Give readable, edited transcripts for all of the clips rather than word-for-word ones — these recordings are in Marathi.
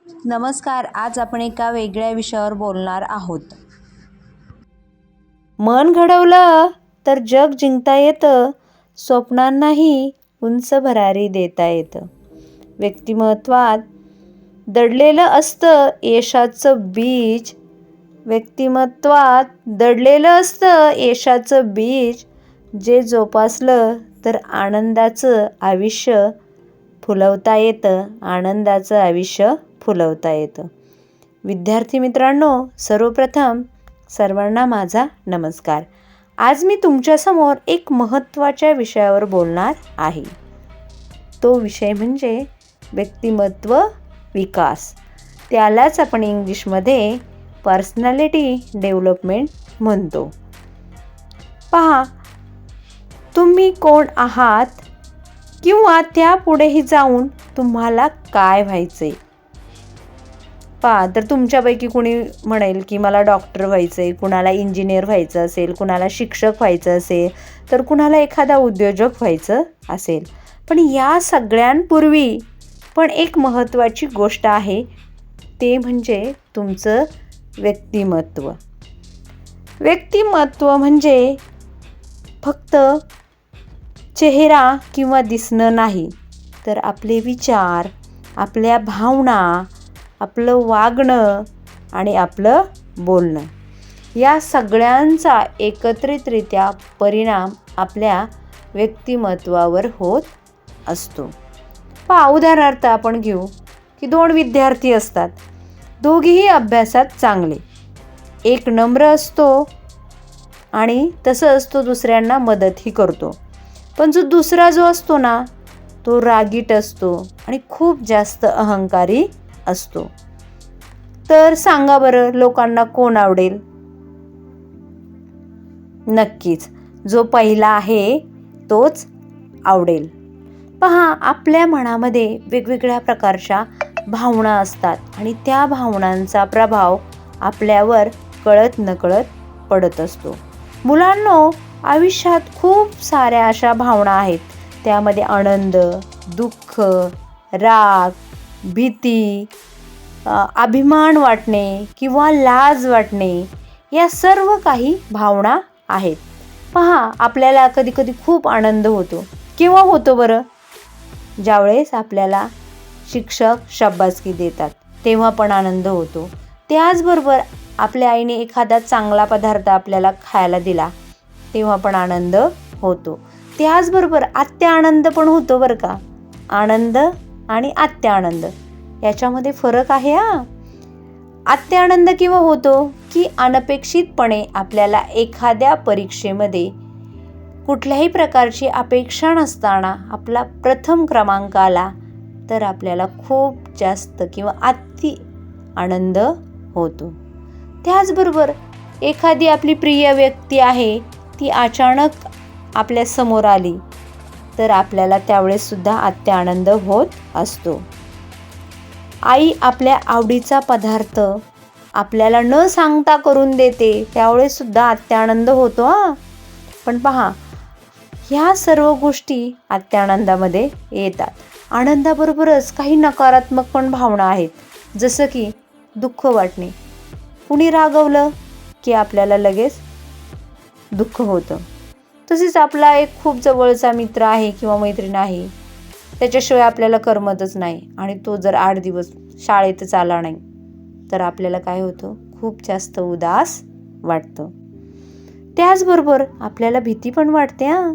नमस्कार. आज आपण एका वेगळ्या विषयावर बोलणार आहोत. मन घडवलं तर जग जिंकता येतं, स्वप्नांनाही उंच भरारी देता येतं. व्यक्तिमत्वात दडलेलं असतं यशाचं बीज. यशाचं बीज जे जोपासलं तर आनंदाचं आयुष्य फुलवता येतं. विद्यार्थी मित्रांनो, सर्वप्रथम सर्वांना माझा नमस्कार. आज मी तुमच्यासमोर एक महत्त्वाच्या विषयावर बोलणार आहे. तो विषय म्हणजे व्यक्तिमत्व विकास. त्यालाच आपण इंग्लिशमध्ये पर्सनॅलिटी डेव्हलपमेंट म्हणतो. पहा, तुम्ही कोण आहात किंवा त्यापुढेही जाऊन तुम्हाला काय व्हायचंय. तर तुमच्यापैकी कुणी म्हणेल की मला डॉक्टर व्हायचं आहे, कुणाला इंजिनियर व्हायचं असेल, कुणाला शिक्षक व्हायचं असेल, तर कुणाला एखादा उद्योजक व्हायचं असेल. पण या सगळ्यांपूर्वी पण एक महत्त्वाची गोष्ट आहे, ते म्हणजे तुमचं व्यक्तिमत्व. व्यक्तिमत्व म्हणजे फक्त चेहरा किंवा दिसणं नाही, तर आपले विचार, आपल्या भावना, आपलं वागणं आणि आपलं बोलणं, या सगळ्यांचा एकत्रितरित्या परिणाम आपल्या व्यक्तिमत्वावर होत असतो. उदाहरणार्थ आपण घेऊ की 2 विद्यार्थी असतात. दोघेही अभ्यासात चांगले. एक नम्र असतो आणि तसंच तो दुसऱ्यांना मदतही करतो. पण दुसरा जो असतो ना, तो रागीट असतो आणि खूप जास्त अहंकारी असतो. तर सांगा बरं, लोकांना कोण आवडेल? नक्कीच जो पहिला आहे तोच आवडेल. पहा, आपल्या मनामध्ये वेगवेगळ्या प्रकारच्या भावना असतात आणि त्या भावनांचा प्रभाव आपल्यावर कळत नकळत पडत असतो. मुलांनो, आयुष्यात खूप साऱ्या अशा भावना आहेत. त्यामध्ये आनंद, दुःख, राग, भीती, अभिमान वाटणे किंवा लाज वाटणे, या सर्व काही भावना आहेत. पहा, आपल्याला कधी खूप आनंद होतो. केव्हा होतो बरं? ज्यावेळेस आपल्याला शिक्षक शाबासकी देतात, तेव्हा पण आनंद होतो. त्याचबरोबर आपल्या आईने एखादा चांगला पदार्थ आपल्याला खायला दिला, तेव्हा पण आनंद होतो. त्याचबरोबर आत्या आनंद पण होतो बरं का. आनंद आणि आत्या आनंद याच्यामध्ये फरक आहे हा. आत्या आनंद केव्हा होतो की अनपेक्षितपणे आपल्याला एखाद्या परीक्षेमध्ये कुठल्याही प्रकारची अपेक्षा नसताना आपला प्रथम क्रमांक आला, तर आपल्याला खूप जास्त किंवा अति आनंद होतो. त्याचबरोबर एखादी आपली प्रिय व्यक्ती आहे, ती अचानक आपल्या समोर आली, तर आपल्याला त्यावेळेस सुद्धा अत्या आनंद होत असतो. आई आपल्या आवडीचा पदार्थ आपल्याला न सांगता करून देते, त्यावेळेस सुद्धा अत्या आनंद होतो हा. पण पहा, ह्या सर्व गोष्टी अत्या आनंदामध्ये येतात. आनंदाबरोबरच काही नकारात्मक पण भावना आहेत, जसं की दुःख वाटणे. कुणी रागवलं की आपल्याला लगेच दुःख होतं. तसेच आपला एक खूप जवळचा मित्र आहे किंवा मैत्रीण आहे, त्याच्याशिवाय आपल्याला करमतच नाही आणि तो जर 8 दिवस शाळेतच आला नाही, तर आपल्याला काय होतं? खूप जास्त उदास वाटतं. त्याचबरोबर आपल्याला भीती पण वाटते हा.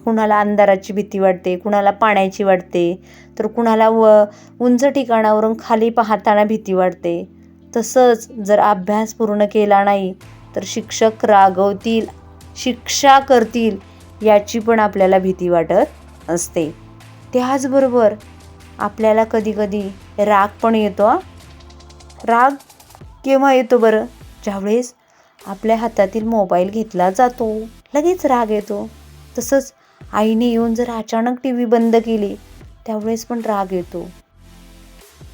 कुणाला अंधाराची भीती वाटते, कुणाला पाण्याची वाटते, तर कुणाला उंच ठिकाणावरून खाली पाहताना भीती वाटते. तसंच जर अभ्यास पूर्ण केला नाही तर शिक्षक रागवतील, शिक्षा करतील, याची पण आपल्याला भीती वाटत असते. त्याचबरोबर आपल्याला कधी राग पण येतो. राग केव्हा येतो बरं? ज्यावेळेस आपल्या हातातील मोबाईल घेतला जातो, लगेच राग येतो. तसंच आईने येऊन जर अचानक TV बंद केली, त्यावेळेस पण राग येतो.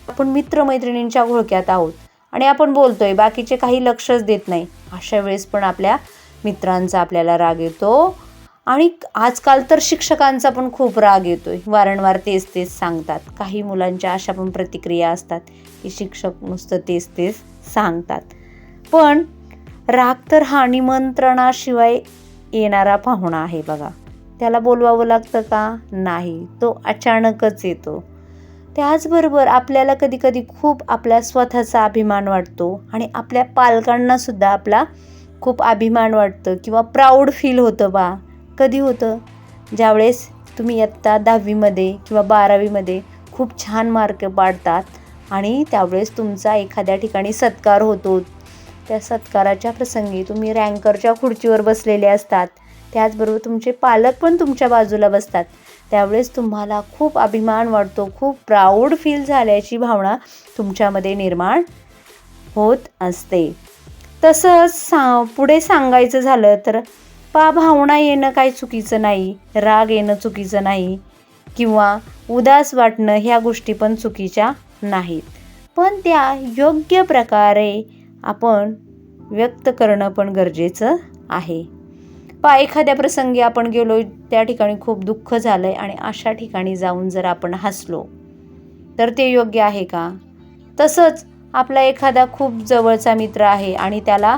आपण मित्रमैत्रिणींच्या घोळक्यात आहोत आणि आपण बोलतोय, बाकीचे काही लक्षच देत नाही, अशा वेळेस पण आपल्या मित्रांचा आपल्याला राग येतो आणि आजकाल तर शिक्षकांचा पण खूप राग येतोय, वारंवार तेच तेच सांगतात. काही मुलांच्या अशा पण प्रतिक्रिया असतात की शिक्षक नुसतं तेच तेच सांगतात. पण राग तर हा निमंत्रणाशिवाय येणारा पाहुणा आहे बघा. त्याला बोलवावं लागतं का? नाही, तो अचानकच येतो. त्याचबरोबर आपल्याला कधीकधी खूप आपल्या स्वतःचा अभिमान वाटतो आणि आपल्या पालकांनासुद्धा आपला खूप अभिमान वाटतं किंवा प्राऊड फील होतं बा. कधी होतं? ज्यावेळेस तुम्ही इयत्ता 10वीमध्ये किंवा 12वीमध्ये खूप छान मार्क पाडतात आणि त्यावेळेस तुमचा एखाद्या ठिकाणी सत्कार होतो. त्या सत्काराच्या प्रसंगी तुम्ही रँकरच्या खुर्चीवर बसलेले असतात. त्याचबरोबर तुमचे पालक पण तुमच्या बाजूला बसतात. त्यावेळेस तुम्हाला खूप अभिमान वाटतो, खूप प्राऊड फील झाल्याची भावना तुमच्यामध्ये निर्माण होत असते. तसंच पुढे सांगायचं झालं तर भावना येणं काही चुकीचं नाही, राग येणं चुकीचं नाही किंवा उदास वाटणं ह्या गोष्टी पण चुकीच्या नाहीत. पण त्या योग्य प्रकारे आपण व्यक्त करणं पण गरजेचं आहे. एखाद्या प्रसंगी आपण गेलो, त्या ठिकाणी खूप दुःख झालं आहे आणि अशा ठिकाणी जाऊन जर आपण हसलो तर ते योग्य आहे का? तसंच आपला एखादा खूप जवळचा मित्र आहे आणि त्याला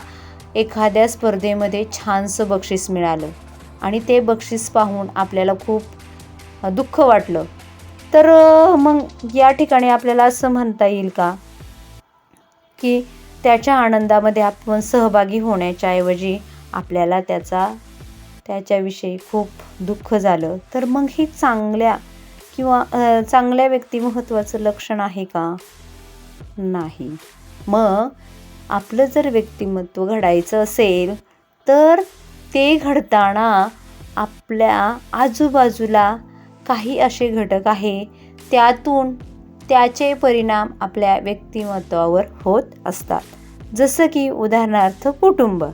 एखाद्या स्पर्धेमध्ये छानसं बक्षीस मिळालं आणि ते बक्षीस पाहून आपल्याला खूप दुःख वाटलं, तर मग या ठिकाणी आपल्याला असं म्हणता येईल का की त्याच्या आनंदामध्ये आपण सहभागी होण्याच्या ऐवजी आपल्याला त्याच्याविषयी खूप दुःख झालं, तर मग ही चांगल्या व्यक्तिमत्वाचं लक्षण आहे का? नाही. मग आपलं जर व्यक्तिमत्व घडायचं असेल तर ते घडताना आपल्या आजूबाजूला काही असे घटक आहे, त्यातून त्याचे परिणाम आपल्या व्यक्तिमत्वावर होत असतात. जसं की उदाहरणार्थ कुटुंब.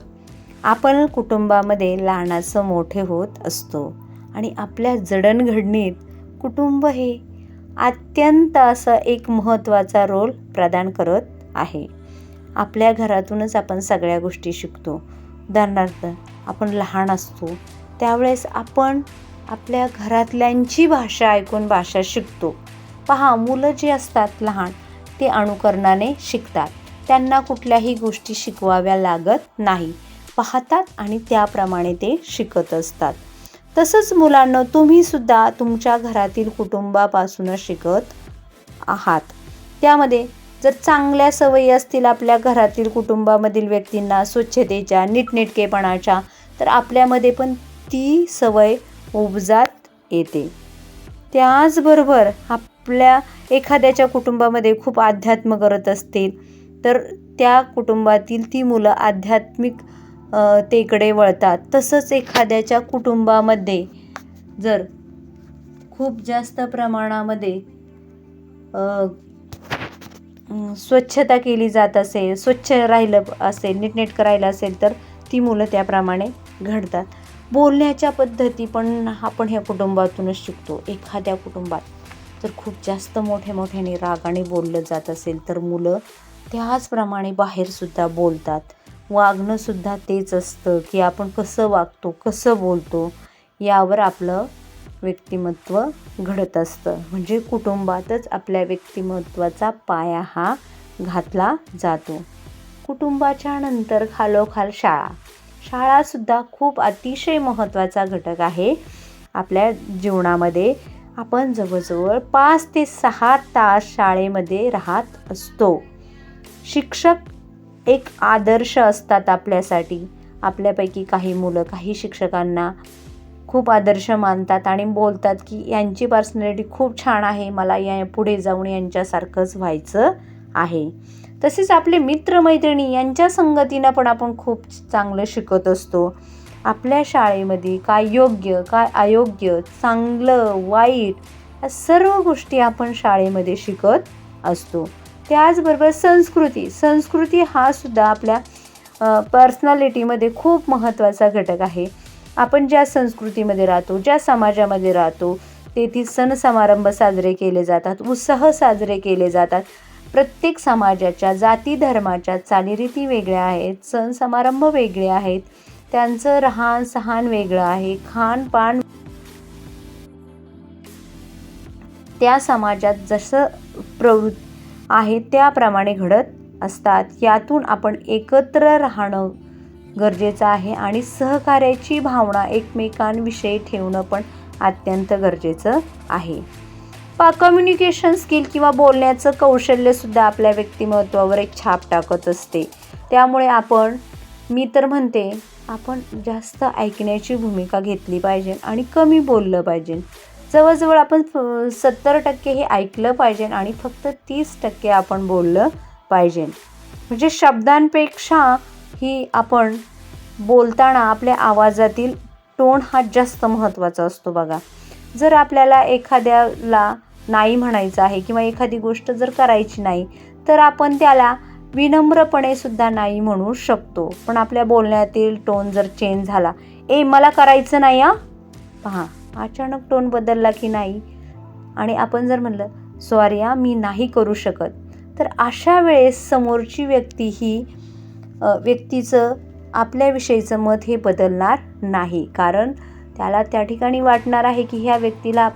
आपण कुटुंबामध्ये लहानाचं मोठे होत असतो आणि आपल्या जडणघडणीत कुटुंब हे अत्यंत असं एक महत्त्वाचा रोल प्रदान करत आहे. आपल्या घरातूनच आपण सगळ्या गोष्टी शिकतो. उदाहरणार्थ आपण लहान असतो त्यावेळेस आपण आपल्या घरातल्यांची भाषा ऐकून भाषा शिकतो. मुलं जी असतात लहान, ते अनुकरणाने शिकतात. त्यांना कुठल्याही गोष्टी शिकवाव्या लागत नाही, पाहतात आणि त्याप्रमाणे ते शिकत असतात. तसंच मुलांना तुम्हीसुद्धा तुमच्या घरातील कुटुंबापासूनच शिकत आहात. त्यामध्ये जर चांगल्या सवयी असतील आपल्या घरातील कुटुंबामधील व्यक्तींना स्वच्छतेच्या, नीटनेटकेपणाच्या, तर आपल्यामध्ये पण ती सवय उपजत येते. त्याचबरोबर आपल्या एखाद्याच्या कुटुंबामध्ये खूप अध्यात्म करत असतील तर त्या कुटुंबातील ती मुलं आध्यात्मिक तेकडे वळतात. तसंच एखाद्याच्या कुटुंबामध्ये जर खूप जास्त प्रमाणामध्ये स्वच्छता केली जात असेल, स्वच्छ राहिलं असेल, नीटनेटकं राहिलं असेल तर ती मुलं त्याप्रमाणे घडतात. बोलण्याच्या पद्धती पण आपण ह्या कुटुंबातूनच शिकतो. एखाद्या कुटुंबात जर खूप जास्त मोठ्याने रागाने बोललं जात असेल तर मुलं त्याचप्रमाणे बाहेरसुद्धा बोलतात. वागणंसुद्धा तेच असतं की आपण कसं वागतो, कसं बोलतो, यावर आपलं व्यक्तिमत्व घडत असतं. म्हणजे कुटुंबातच आपल्या व्यक्तिमत्वाचा पाया हा घातला जातो. कुटुंबाच्या नंतर खालोखाल शाळासुद्धा खूप अतिशय महत्त्वाचा घटक आहे आपल्या जीवनामध्ये. आपण जवळजवळ 5 ते 6 तास शाळेमध्ये राहत असतो. शिक्षक एक आदर्श असतात आपल्यासाठी. आपल्यापैकी काही मुलं काही शिक्षकांना खूप आदर्श मानतात आणि बोलतात की यांची पर्सनॅलिटी खूप छान आहे, मला पुढे जाऊन यांच्यासारखंच व्हायचं आहे. तसेच आपले मित्रमैत्रिणी यांच्या संगतीनं पण आपण खूप चांगलं शिकत असतो. आपल्या शाळेमध्ये काय योग्य, काय अयोग्य, चांगलं, वाईट, या सर्व गोष्टी आपण शाळेमध्ये शिकत असतो. त्याचबरोबर संस्कृती हा सुद्धा आपल्या पर्सनॅलिटीमध्ये खूप महत्त्वाचा घटक आहे. आपण ज्या संस्कृतीमध्ये राहतो, ज्या समाजामध्ये राहतो, तेथील सण समारंभ साजरे केले जातात, उत्सव साजरे केले जातात. प्रत्येक समाजाच्या जाती धर्माच्या चालीरीती वेगळ्या आहेत, सण समारंभ वेगळे आहेत. त्यांचं रहान सहान वेगळं आहे, खानपान त्या समाजात जसं प्रवृत्ती आहे त्याप्रमाणे घडत असतात. यातून आपण एकत्र राहणं गरजेचं आहे आणि सहकार्याची भावना एकमेकांविषयी ठेवणं पण अत्यंत गरजेचं आहे. कम्युनिकेशन स्किल किंवा बोलण्याचं कौशल्यसुद्धा आपल्या व्यक्तिमत्त्वावर एक छाप टाकत असते. त्यामुळे मी तर म्हणते आपण जास्त ऐकण्याची भूमिका घेतली पाहिजे आणि कमी बोललं पाहिजे. जवळजवळ आपण 70% हे ऐकलं पाहिजे आणि फक्त 30% आपण बोललं पाहिजे. म्हणजे शब्दांपेक्षा ही आपण बोलताना आपल्या आवाजातील टोन हा जास्त महत्त्वाचा असतो बघा. जर आपल्याला एखाद्याला नाही म्हणायचं आहे किंवा एखादी गोष्ट जर करायची नाही तर आपण त्याला विनम्रपणे सुद्धा नाही म्हणू शकतो. पण आपल्या बोलण्यातील टोन जर चेंज झाला, मला करायचं नाही पहा अचानक टोन बदलला की नाही आणि आपण जर म्हणलं सॉरी मी नाही करू शकत, तर अशा वेळेस समोरची व्यक्तीचं आपल्याविषयीचं मत हे बदलणार नाही. कारण त्याला त्या ठिकाणी वाटणार आहे की ह्या व्यक्तीला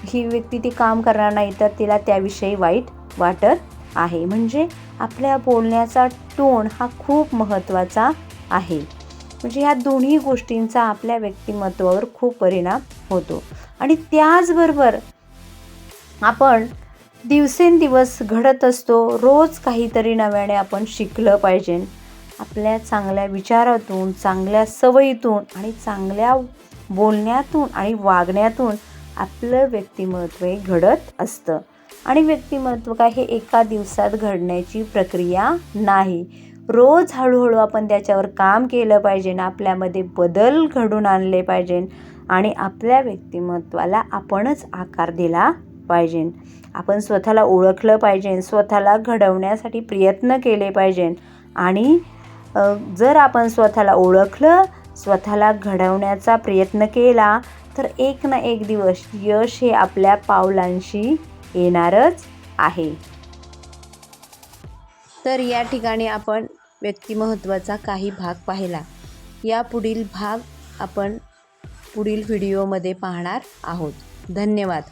ही व्यक्ती ती काम करणार नाही तर तिला त्याविषयी वाईट वाटत आहे. म्हणजे आपल्या बोलण्याचा टोन हा खूप महत्त्वाचा आहे. म्हणजे ह्या दोन्ही गोष्टींचा आपल्या व्यक्तिमत्त्वावर खूप परिणाम होतो. आणि त्याचबरोबर आपण दिवसेंदिवस घडत असतो, रोज काहीतरी नव्याने आपण शिकलं पाहिजे. आपल्या चांगल्या विचारातून, चांगल्या सवयीतून आणि चांगल्या बोलण्यातून आणि वागण्यातून आपलं व्यक्तिमत्व घडत असतं. आणि व्यक्तिमत्व काय हे एका दिवसात घडण्याची प्रक्रिया नाही. रोज हळूहळू आपण त्याच्यावर काम केलं पाहिजे, आपल्यामध्ये बदल घडून आणले पाहिजे आणि आपल्या व्यक्तिमत्वाला आपणच आकार दिला पाहिजे. आपण स्वतःला ओळखलं पाहिजे, स्वतःला घडवण्यासाठी प्रयत्न केले पाहिजे. आणि जर आपण स्वतःला ओळखलं, स्वतःला घडवण्याचा प्रयत्न केला तर एक ना एक दिवस यश हे आपल्या पावलांशी येणारच आहे. तर या ठिकाणी आपण व्यक्तिमत्त्वाचा काही भाग पाहिला. या पुढील भाग आपण पुढील व्हिडिओमध्ये पाहणार आहोत. धन्यवाद.